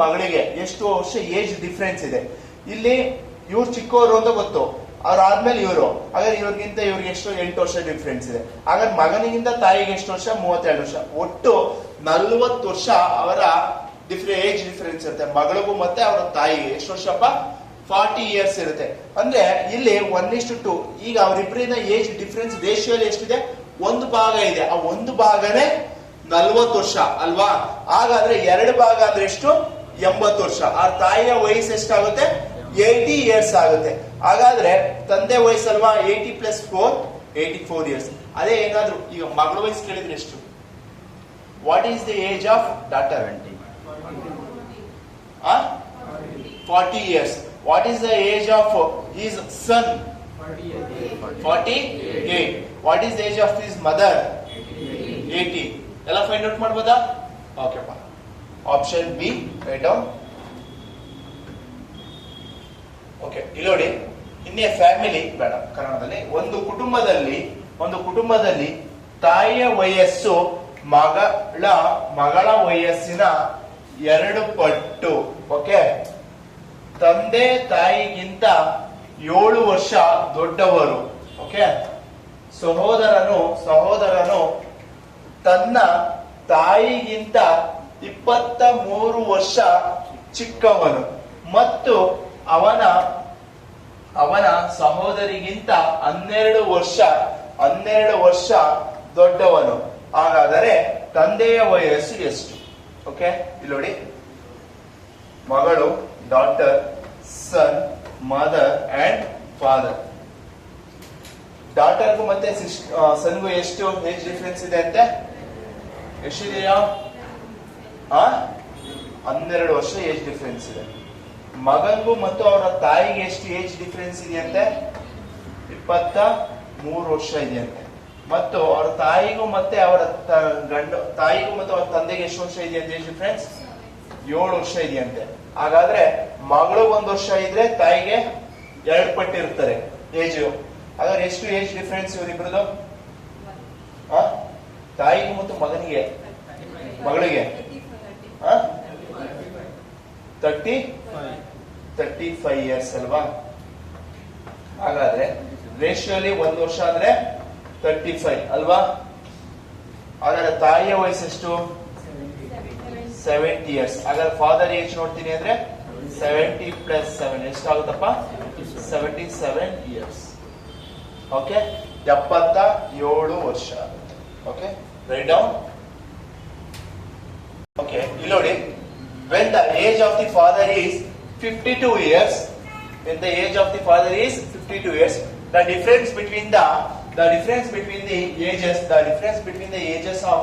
A: ಮಗಳಿಗೆ ಎಷ್ಟು ವರ್ಷ ಏಜ್ ಡಿಫ್ರೆನ್ಸ್ ಇದೆ? ಇಲ್ಲಿ ಇವ್ರು ಚಿಕ್ಕವರು ಅಂತ ಗೊತ್ತು, ಅವ್ರಾದ್ಮೇಲೆ ಇವರು. ಹಾಗಾದ್ರೆ ಇವ್ರಿಗಿಂತ ಇವ್ರಿಗೆ ಎಷ್ಟು? 8 ವರ್ಷ ಡಿಫ್ರೆನ್ಸ್ ಇದೆ. ಹಾಗಾದ್ರೆ ಮಗನಿಗಿಂತ ತಾಯಿಗೆ ಎಷ್ಟು ವರ್ಷ? 32 ವರ್ಷ. ಒಟ್ಟು 40 ವರ್ಷ ಅವರ ಏಜ್ ಡಿಫ್ರೆನ್ಸ್ ಇರುತ್ತೆ ಮಗಳಿಗೂ ಮತ್ತೆ ಅವರ ತಾಯಿಗೆ. ಎಷ್ಟು ವರ್ಷಪ್ಪ? 40 years ಇರುತ್ತೆ. ಅಂದ್ರೆ ಇಲ್ಲಿ 1:2. ಈಗ ಅವರಿಬ್ಬರಿಂದ ಏಜ್ ಡಿಫ್ರೆನ್ಸ್ ರೇಷಿಯೋಲಿ ಎಷ್ಟಿದೆ? 1 ಭಾಗ ಇದೆ. ಆ 1 ಭಾಗನೇ 40 ವರ್ಷ ಅಲ್ವಾ? ಹಾಗಾದ್ರೆ 2 ಭಾಗ ಅಂದ್ರೆ ಎಷ್ಟು? 80 ವರ್ಷ. ಆ ತಾಯಿಯ ವಯಸ್ಸು ಎಷ್ಟಾಗುತ್ತೆ? 80 years ಆಗುತ್ತೆ. ಹಾಗಾದ್ರೆ ತಂದೆ ವಯಸ್ಸಲ್ವಾ? 80 + 4 84 years. ಅದೇ ಏನಾದ್ರು ಈಗ ಮಗಳ ವಯಸ್ಸು ಕೇಳಿದ್ರೆ ಎಷ್ಟು? What is the age of daughter? 40 years. What is the age of his son? 48. What is the age of his mother? 80. ಎಲ್ಲ ಫೈಂಡ್ ಔಟ್ ಮಾಡ್ಬೋದಾ? ಓಕೆಪ್ಪ. Option B right down. Okay. ಇಲ್ಲಿ ನೋಡಿ, ಇನ್ನೇ ಫ್ಯಾಮಿಲಿ ಬೇಡ ಕನ್ನಡದಲ್ಲಿ. ಒಂದು ಕುಟುಂಬದಲ್ಲಿ ತಾಯಿಯ ವಯಸ್ಸು ಮಗಳ ವಯಸ್ಸಿನ 2 ಪಟ್ಟು. ಓಕೆ. ತಂದೆ ತಾಯಿಗಿಂತ 7 ವರ್ಷ ದೊಡ್ಡವರು. ಓಕೆ. ಸಹೋದರನು ತನ್ನ ತಾಯಿಗಿಂತ 23 ವರ್ಷ ಚಿಕ್ಕವನು ಮತ್ತು ಅವನ ಸಹೋದರಿಗಿಂತ 12 ವರ್ಷ ದೊಡ್ಡವನು. ಹಾಗಾದರೆ ತಂದೆಯ ವಯಸ್ಸು ಎಷ್ಟು? ಓಕೆ. ಇಲ್ಲಿ ನೋಡಿ, ಮಗಳು, daughter, son, mother and father. ಡಾಟರ್ಗೂ ಮತ್ತೆ ಸನ್ಗೂ ಎಷ್ಟು ಏಜ್ ಡಿಫ್ರೆನ್ಸ್ ಇದೆ ಅಂತೆ? ಎಷ್ಟಿದೆಯಾ? 12 ವರ್ಷ ಏಜ್ ಡಿಫ್ರೆನ್ಸ್ ಇದೆ. ಮಗನ್ಗೂ ಮತ್ತು ಅವರ ತಾಯಿಗೆ ಎಷ್ಟು ಏಜ್ ಡಿಫ್ರೆನ್ಸ್ ಇದೆಯಂತೆ? 23 ವರ್ಷ ಇದೆಯಂತೆ. ಮತ್ತು ಅವರ ತಾಯಿಗೂ ಮತ್ತೆ ಅವರ ತಂದೆಗೆ ಎಷ್ಟು ವರ್ಷ ಇದೆಯಂತೆ ಏಜ್ ಡಿಫ್ರೆನ್ಸ್? 7 ವರ್ಷ ಇದೆಯಂತೆ. ಹಾಗಾದ್ರೆ ಮಗಳು 1 ವರ್ಷ ಇದ್ರೆ ತಾಯಿಗೆ 2 ಪಟ್ಟು ಇರ್ತಾರೆ ಏಜ್. ಹಾಗಾದ್ರೆ ಎಷ್ಟು ಏಜ್ ಡಿಫ್ರೆನ್ಸ್ ಇವರಿಬ್ರದ್ದು? ತಾಯಿಗೂ ಮತ್ತು ಮಗಳಿಗೆ 35 years ಅಲ್ವಾ? ಹಾಗಾದ್ರೆ ರೇಷಿಯೋಲಿ 1 ವರ್ಷ ಅಂದ್ರೆ 35 ಅಲ್ವಾ? ಹಾಗಾದ್ರೆ ತಾಯಿಯ ವಯಸ್ಸೆಷ್ಟು? 70 years. ಹಾಗಾದ್ರೆ ಫಾದರ್ ಏಜ್ ನೋಡ್ತೀನಿ ಅಂದ್ರೆ 70 + 7 ಎಷ್ಟಾಗುತ್ತಪ್ಪ? 77 years. ಓಕೆ. 77 ವರ್ಷ. ಓಕೆ. Right down. ಓಕೆ. ಇಲ್ಲಿ ನೋಡಿ, when the age of the father is 52 years, the difference between the ages of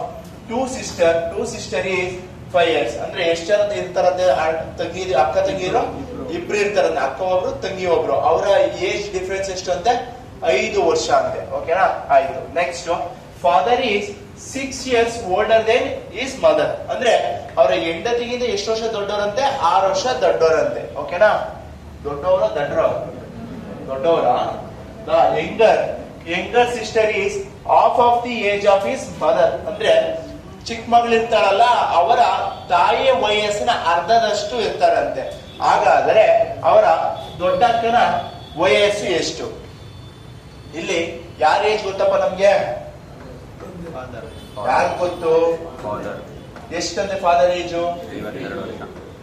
A: two sister is 5 years. ಅಂದ್ರೆ ಎಷ್ಟು ಜನ ಇರ್ತಾರಂತೆ ತಂಗಿ ಅಕ್ಕ ತಂಗಿರು? ಇಬ್ರು ಇರ್ತಾರಂತೆ, ಅಕ್ಕ ಒಬ್ರು ತಂಗಿ ಒಬ್ರು. ಅವರ ಏಜ್ ಡಿಫರೆನ್ಸ್ ಎಷ್ಟು ಅಂತೆ? 5 ವರ್ಷ ಅಂತೆ. ಓಕೆನಾ? ಆಯ್ತು. Next, father is 6 years older than his mother. ಅಂದ್ರೆ ಅವರ ಹೆಂಡತಿಗಿಂತ ಎಷ್ಟು ವರ್ಷ ದೊಡ್ಡವರಂತೆ? 6 ವರ್ಷ ದೊಡ್ಡವರಂತೆ. ಓಕೆನಾ? ದೊಡ್ಡವರ ದೊಡ್ಡವರ younger sister is half of the age of his mother. ಅಂದ್ರೆ ಚಿಕ್ಕ ಮಗಳಿರ್ತಾಳಲ್ಲ, ಅವರ ತಾಯಿಯ ವಯಸ್ಸಿನ ಅರ್ಧದಷ್ಟು ಇರ್ತಾರಂತೆ. ಹಾಗಾದರೆ ಅವರ ದೊಡ್ಡ ಅಕ್ಕನ ವಯಸ್ಸು ಎಷ್ಟು? ಇಲ್ಲಿ ಯಾರ ಏಜ್ ಗೊತ್ತಪ್ಪ ನಮ್ಗೆ? ಯಾರು ಗೊತ್ತು? ಎಷ್ಟಂತೆ ಫಾದರ್ ಏಜು?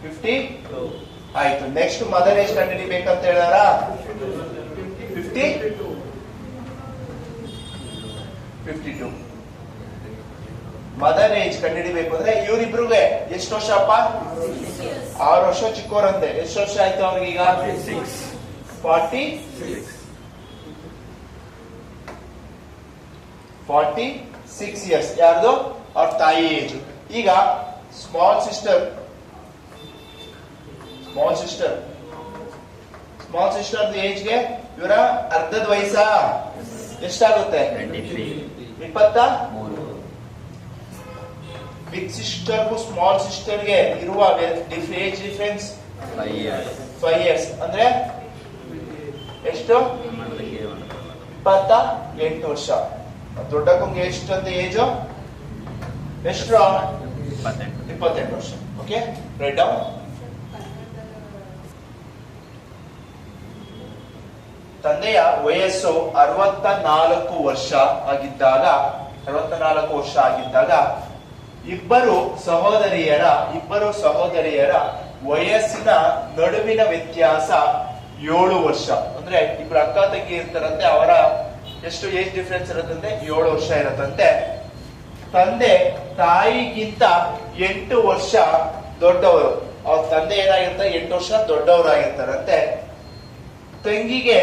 A: 50. ಆಯ್ತು. ನೆಕ್ಸ್ಟ್ ಮದರ್ ಏಜ್ ಕಂಡುಹಿಡಿಬೇಕಂತ ಹೇಳಾರ? 52. ಮದರ್ ಏಜ್ ಕಂಡುಹಿಡಿಬೇಕು ಅಂದ್ರೆ ಇವರಿಬ್ರಿಗೆ ಎಷ್ಟು ವರ್ಷ ಅಪ್ಪ? 6 ವರ್ಷ ಚಿಕ್ಕವರಂತೆ. ಎಷ್ಟು ವರ್ಷ ಆಯ್ತು ಅವ್ರಿಗೆ ಈಗ? 46 years. ಯಾರ್ದು? ಅವ್ರ ತಾಯಿ ಏಜ್. ಈಗ ಸ್ಮಾಲ್ ಸಿಸ್ಟರ್ ಏಜ್ಗೆ ಇವರ ಅರ್ಧದ ವಯಸ್ಸ ಎಷ್ಟಾಗುತ್ತೆ? 23. ಬಿಗ್ ಸಿಸ್ಟರ್ಗೂ ಸ್ಮಾಲ್ ಸಿಸ್ಟರ್ಗೆ ಇರುವ ಏಜ್ ಡಿಫರೆನ್ಸ್ 5 years. ಅಂದ್ರೆ ಎಷ್ಟು? 28 ವರ್ಷ. ದೊಡ್ಡಕ್ಕಂಗೆ ಎಷ್ಟು ಅಂತ ಏಜು? ಎಷ್ಟು? 28 ವರ್ಷ. Okay, right down. ತಂದೆಯ ವಯಸ್ಸು 64 ವರ್ಷ ಆಗಿದ್ದಾಗ ಇಬ್ಬರು ಸಹೋದರಿಯರ ವಯಸ್ಸಿನ ನಡುವಿನ ವ್ಯತ್ಯಾಸ 7 ವರ್ಷ. ಅಂದ್ರೆ ಇಬ್ರು ಅಕ್ಕ ತಂಗಿ ಇರ್ತಾರಂತೆ, ಅವರ ಎಷ್ಟು ಏಜ್ ಡಿಫರೆನ್ಸ್ ಇರುತ್ತಂತೆ? 7 ವರ್ಷ ಇರತ್ತಂತೆ. ತಂದೆ ತಾಯಿಗಿಂತ 8 ವರ್ಷ ದೊಡ್ಡವರು. ಅವ್ರ ತಂದೆ ಏನಾಗಿರ್ತಾರೆ? 8 ವರ್ಷ ದೊಡ್ಡವರಾಗಿರ್ತಾರಂತೆ. ತಂಗಿಗೆ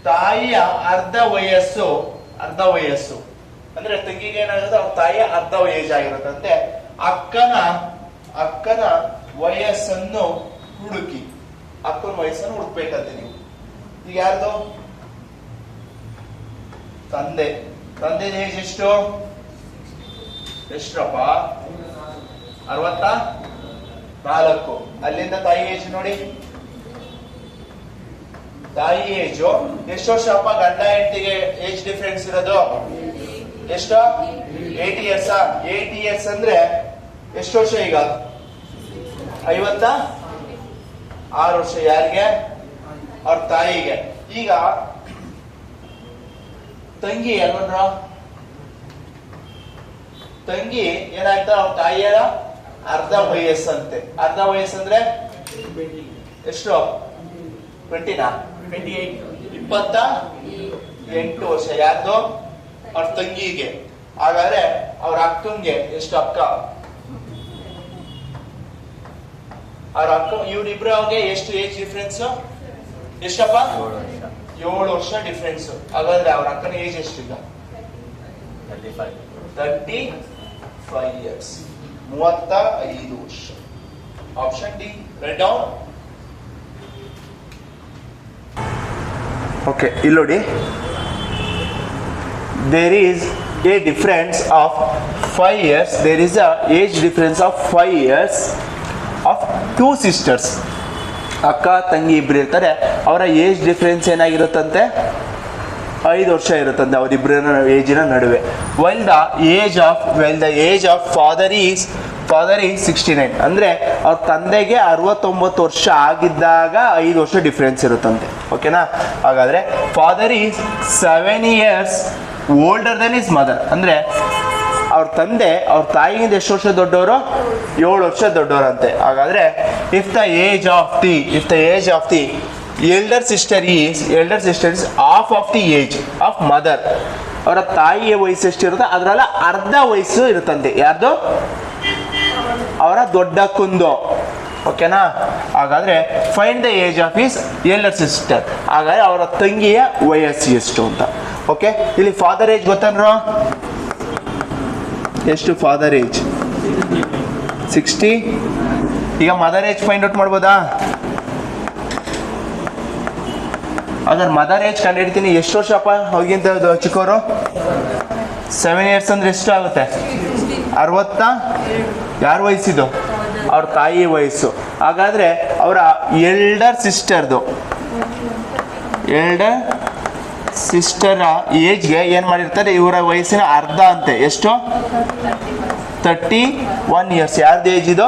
A: ತಾಯಿಯ ಅರ್ಧ ವಯಸ್ಸು ಅಂದ್ರೆ ತಂಗಿಗೆ ಏನಾಗುತ್ತೆ? ಅವ್ರ ತಾಯಿಯ ಅರ್ಧ ಏಜ್ ಆಗಿರುತ್ತಂತೆ. ಅಕ್ಕನ ವಯಸ್ಸನ್ನು ಹುಡುಕ್ಬೇಕಂತೆ ನೀವು. ಈಗ ಯಾರ್ದು? ತಂದೆ ಏಜ್ ಎಷ್ಟು? ಎಷ್ಟಪ್ಪ? 64. ಅಲ್ಲಿಂದ ತಾಯಿ ಏಜ್ ನೋಡಿ. ತಾಯಿ ಏಜು ಎಷ್ಟು ವರ್ಷ ಅಪ್ಪ? ಗಂಡ ಹೆಂಡತಿಗೆ ಏಜ್ ಡಿಫರೆನ್ಸ್ ಇರೋದು ಎಷ್ಟು? 8 years. 8 years ಅಂದ್ರೆ ಎಷ್ಟು ವರ್ಷ ಈಗ? 56 ವರ್ಷ. ಯಾರಿಗೆ? ಅವ್ರ ತಾಯಿಗೆ. ಈಗ ತಂಗಿ ಅಲ್ವನ್ರ? ತಂಗಿ ಏನಾಯ್ತಾ? ಅವ್ರ ತಾಯಿಯ ಅರ್ಧ ವಯಸ್ಸಂತೆ. ಅರ್ಧ ವಯಸ್ಸಂದ್ರೆ ಎಷ್ಟು? 28 ವರ್ಷ. ಯಾರ್ದು? ಅವ್ರ ತಂಗಿಗೆ. ಹಾಗಾದ್ರೆ ಅವ್ರ ಅಕ್ಕಂಗೆ ಎಷ್ಟು? ಅವ್ರ ಅಕ್ಕ ಇವ್ರಿಬ್ರು ಅವ್ರಿಗೆ ಎಷ್ಟು ಏಜ್ ಡಿಫರೆನ್ಸ್? ಎಷ್ಟಪ್ಪ? 7 ವರ್ಷ ಡಿಫರೆನ್ಸ್. ಹಾಗಾದ್ರೆ ಅವ್ರ ಅಕ್ಕನ ಏಜ್ ಎಷ್ಟು ಈಗ? 35 years. 35 ವರ್ಷ. Option D. Right down. Okay, ಇಲ್ಲಿ ನೋಡಿ. There is a difference of 5 years. There is a age difference of 5 years of 2 sisters. ಅಕ್ಕ ತಂಗಿ ಇಬ್ರು ಇರ್ತಾರೆ. ಅವರ ಏಜ್ ಡಿಫರೆನ್ಸ್ ಏನಾಗಿರುತ್ತಂತೆ? 5 ವರ್ಷ ಇರುತ್ತಂತೆ ಅವರಿಬ್ಬರ ಏಜಿನ ನಡುವೆ. while the age of father is 69. ಅಂದ್ರೆ ಅವ್ರ ತಂದೆಗೆ 69 ವರ್ಷ ಆಗಿದ್ದಾಗ 5 ವರ್ಷ ಡಿಫರೆನ್ಸ್ ಇರುತ್ತಂತೆ. ಓಕೆನಾ? ಹಾಗಾದ್ರೆ father is 7 years older than his mother. ಅಂದ್ರೆ ಅವ್ರ ತಂದೆ ಅವ್ರ ತಾಯಿಗಿಂತ ಎಷ್ಟು ವರ್ಷ ದೊಡ್ಡವರು? 7 ವರ್ಷ ದೊಡ್ಡವರಂತೆ. ಹಾಗಾದ್ರೆ if the age of the elder sister is half of the age of mother. ಅವರ ತಾಯಿಯ ವಯಸ್ಸು ಎಷ್ಟಿರುತ್ತೆ? ಅದರಲ್ಲ ಅರ್ಧ ವಯಸ್ಸು ಇರುತ್ತಂತೆ. ಯಾರ್ದು? ಅವರ ದೊಡ್ಡ ಕುಂದು. ಓಕೆನಾ? ಹಾಗಾದ್ರೆ find the age of his elder sister. ಹಾಗಾದ್ರೆ ಅವರ ತಂಗಿಯ ವಯಸ್ಸು ಎಷ್ಟು ಅಂತ. ಓಕೆ, ಇಲ್ಲಿ ಫಾದರ್ ಏಜ್ ಗೊತ್ತನ್ರ? ಎಷ್ಟು ಫಾದರ್ ಏಜ್? 60. ಈಗ ಮದರ್ ಏಜ್ ಫೈಂಡ್ ಔಟ್ ಮಾಡ್ಬೋದಾ? ಅದ್ರ ಮದರ್ ಏಜ್ ಕಂಡುಹಿಡ್ತೀನಿ. ಎಷ್ಟು ವರ್ಷಪ್ಪ ಅವ್ರಿಗಿಂತ ಚಿಕ್ಕವರು? 7 years ಅಂದರೆ ಎಷ್ಟು ಆಗುತ್ತೆ? 60. ಯಾರ ವಯಸ್ಸಿದು? ಅವ್ರ ತಾಯಿ ವಯಸ್ಸು. ಹಾಗಾದರೆ ಅವರ ಎಲ್ಡರ್ ಸಿಸ್ಟರ್ ಏಜ್ಗೆ ಏನು ಮಾಡಿರ್ತಾರೆ? ಇವರ ವಯಸ್ಸಿನ ಅರ್ಧ ಅಂತೆ. ಎಷ್ಟು? 31 years. ಯಾರ್ದು ಏಜ್ ಇದು?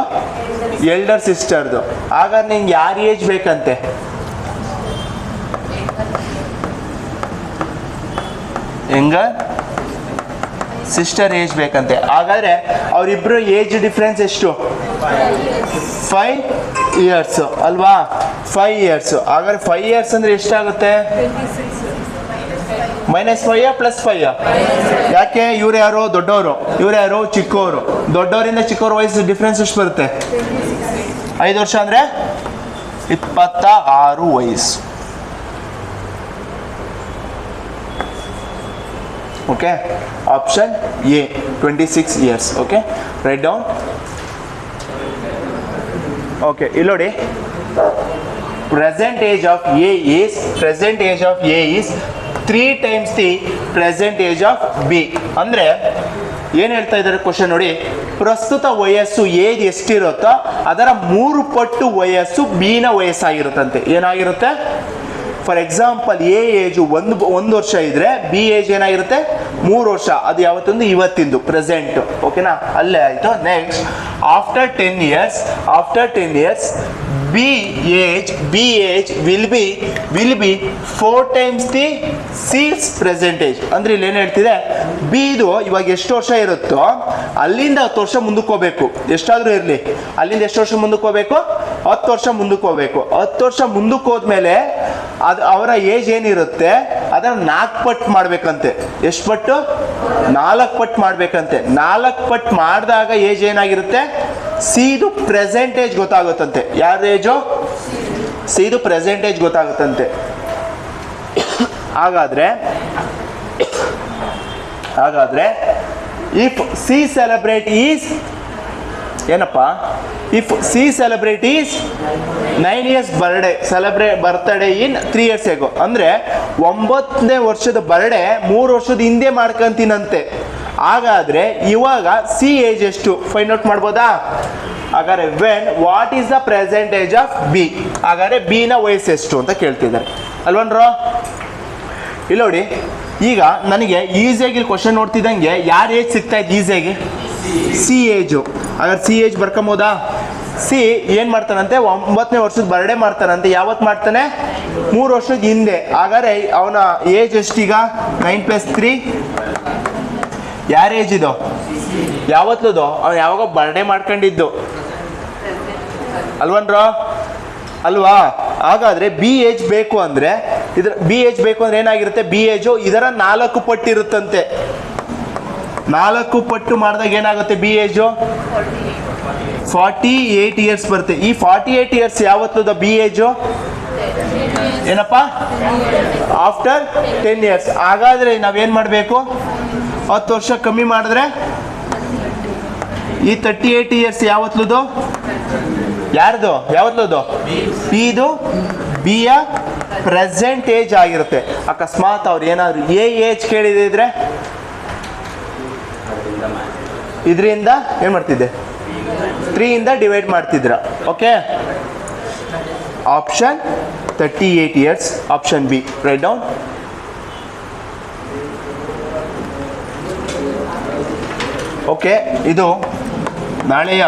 A: ಎಲ್ಡರ್ ಸಿಸ್ಟರ್ದು. ಹಾಗಾದ್ರೆ ನಿಂಗೆ ಯಾರ ಏಜ್ ಬೇಕಂತೆ? ಯಂಗರ್ ಸಿಸ್ಟರ್ ಏಜ್ ಬೇಕಂತೆ. ಹಾಗಾದ್ರೆ ಅವರಿಬ್ರು ಏಜ್ ಡಿಫ್ರೆನ್ಸ್ ಎಷ್ಟು? 5 years ಅಲ್ವಾ? 5 years. ಹಾಗಾದ್ರೆ 5 years ಅಂದ್ರೆ ಎಷ್ಟಾಗುತ್ತೆ? -5 +5. ಯಾಕೆ? ಇವ್ರು ಯಾರು ದೊಡ್ಡವರು, ಇವ್ರು ಯಾರು ಚಿಕ್ಕವರು. ದೊಡ್ಡವರಿಂದ ಚಿಕ್ಕವ್ರ ವಯಸ್ಸು ಡಿಫ್ರೆನ್ಸ್ ಎಷ್ಟು ಬರುತ್ತೆ? 5 ವರ್ಷ ಅಂದರೆ 26 ವಯಸ್ಸು. Okay, option A 26 years. Okay, right down. Okay, ಇಲ್ಲಿ ನೋಡಿ, present age of A is 3 times the present age of B. ಅಂದರೆ ಏನು ಹೇಳ್ತಾ ಇದ್ದಾರೆ ಕ್ವಶನ್ ನೋಡಿ, ಪ್ರಸ್ತುತ ವಯಸ್ಸು ಏಜ್ ಎಷ್ಟಿರುತ್ತೋ ಅದರ 3 ಪಟ್ಟು ವಯಸ್ಸು ಬಿನ ವಯಸ್ಸಾಗಿರುತ್ತಂತೆ. ಏನಾಗಿರುತ್ತೆ? ಫಾರ್ ಎಕ್ಸಾಂಪಲ್, ಎ ಏಜು ಒಂದು ವರ್ಷ ಇದ್ರೆ ಬಿ ಏಜ್ ಏನಾಗಿರುತ್ತೆ? 3 ವರ್ಷ. ಅದು ಯಾವತ್ತೊಂದು? ಇವತ್ತಿಂದು, ಪ್ರೆಸೆಂಟ್. ಓಕೆನಾ? ಅಲ್ಲೇ ಆಯಿತು. Next, after 10 years B age will be 4 times the C's present age. ಅಂದರೆ ಇಲ್ಲಿ ಏನು ಹೇಳ್ತಿದೆ? ಬಿ ಇದು ಇವಾಗ ಎಷ್ಟು ವರ್ಷ ಇರುತ್ತೋ ಅಲ್ಲಿಂದ 10 ವರ್ಷ ಮುಂದಕ್ಕೆ ಹೋಗ್ಬೇಕು. ಎಷ್ಟಾದರೂ ಇರಲಿ, ಅಲ್ಲಿಂದ ಎಷ್ಟು ವರ್ಷ ಮುಂದಕ್ಕೆ ಹೋಗ್ಬೇಕು? 10 ವರ್ಷ ಮುಂದಕ್ಕೆ ಹೋಗ್ಬೇಕು. 10 ವರ್ಷ ಮುಂದಕ್ಕೆ ಹೋದ್ಮೇಲೆ ಅದು ಅವರ ಏಜ್ ಏನಿರುತ್ತೆ ಅದನ್ನು 4 ಪಟ್ಟು ಮಾಡಬೇಕಂತೆ. ಎಷ್ಟು ಪಟ್ಟು? 4 ಪಟ್ಟು ಮಾಡಬೇಕಂತೆ. 4 ಪಟ್ಟು ಮಾಡಿದಾಗ ಏಜ್ ಏನಾಗಿರುತ್ತೆ? ಸಿದು ಪ್ರೆಸೆಂಟೇಜ್ ಗೊತ್ತಾಗುತ್ತಂತೆ. ಯಾರ ಏಜು? ಸಿದು ಪ್ರೆಸೆಂಟೇಜ್ ಗೊತ್ತಾಗುತ್ತಂತೆ. ಹಾಗಾದ್ರೆ ಇಫ್ ಸಿ ಸೆಲೆಬ್ರೇಟ್ ಈಸ್ ಏನಪ್ಪ? If C celebrate is 9 years birthday in 3 years ago. ಅಂದರೆ 9ನೇ ವರ್ಷದ ಬರ್ಡೇ 3 ವರ್ಷದ ಹಿಂದೆ ಮಾಡ್ಕೊಂತೀನಂತೆ. ಹಾಗಾದರೆ ಇವಾಗ ಸಿ ಏಜ್ ಎಷ್ಟು ಫೈಂಡ್ ಔಟ್ ಮಾಡ್ಬೋದಾ? ಹಾಗಾದ್ರೆ what is the present age of B? ಹಾಗಾದ್ರೆ ಬಿನ ವಯಸ್ಸು ಎಷ್ಟು ಅಂತ ಕೇಳ್ತಿದ್ದಾರೆ ಅಲ್ವನ್ರೋ? ಇಲ್ಲಿ ನೋಡಿ, ಈಗ ನನಗೆ ಈಸಿಯಾಗಿ ಕ್ವಶನ್ ನೋಡ್ತಿದ್ದಂಗೆ ಯಾರ ಏಜ್ ಸಿಗ್ತಾ ಇದ್ದು ಈಸಿಯಾಗಿ? C age. ಹಾಗಾದ್ರೆ ಸಿ ಏಜ್ ಬರ್ಕೊಂಬೋದಾ? ಸಿ ಏನು ಮಾಡ್ತಾನಂತೆ? 9ನೇ ವರ್ಷದ ಬರ್ಡೇ ಮಾಡ್ತಾನಂತೆ. ಯಾವತ್ತು ಮಾಡ್ತಾನೆ? 3 ವರ್ಷದ ಹಿಂದೆ. ಹಾಗಾದ್ರೆ ಅವನ ಏಜ್ ಎಷ್ಟೀಗ? 9 + 3. ಯಾರ ಏಜ್ ಇದು? ಯಾವತ್ತದು? ಅವನು ಯಾವಾಗ ಬರ್ಡೇ ಮಾಡ್ಕೊಂಡಿದ್ದು ಅಲ್ವನ್ರೋ? ಅಲ್ವಾ? ಹಾಗಾದ್ರೆ ಬಿ ಏಜ್ ಬೇಕು ಅಂದರೆ ಏನಾಗಿರುತ್ತೆ? ಬಿ ಏಜು ಇದರ 4 ಪಟ್ಟು ಇರುತ್ತಂತೆ. 4 ಪಟ್ಟು ಮಾಡಿದಾಗ ಏನಾಗುತ್ತೆ? ಬಿ ಏಜು 48 years ಬರುತ್ತೆ. ಈ 48 years ಯಾವತ್ತದ? ಬಿ ಏಜು ಏನಪ್ಪ? After 10 years. ಹಾಗಾದ್ರೆ ನಾವೇನು ಮಾಡಬೇಕು? 10 ವರ್ಷ ಕಮ್ಮಿ ಮಾಡಿದ್ರೆ ಈ 38 years ಯಾವತ್ತದು? ಯಾರ್ದು? ಯಾವತ್ತದು? ಬಿದು. ಬಿಯ ಪ್ರೆಸೆಂಟ್ ಏಜ್ ಆಗಿರುತ್ತೆ. ಅಕಸ್ಮಾತ್ ಅವ್ರು ಏನಾದ್ರು ಎ ಏಜ್ ಕೇಳಿದ್ರೆ ಇದರಿಂದ ಏನು ಮಾಡ್ತಿದ್ದೆ? 3 ಇಂದ ಡಿವೈಡ್ ಮಾಡ್ತಿದ್ರ. Okay, option 38 years, option B. Right down. Okay, ಇದು ನಾಳೆಯ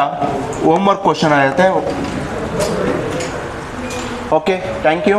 A: ಹೋಮ್ವರ್ಕ್ ಕ್ವಶನ್ ಆಗಿರುತ್ತೆ. Okay, thank you.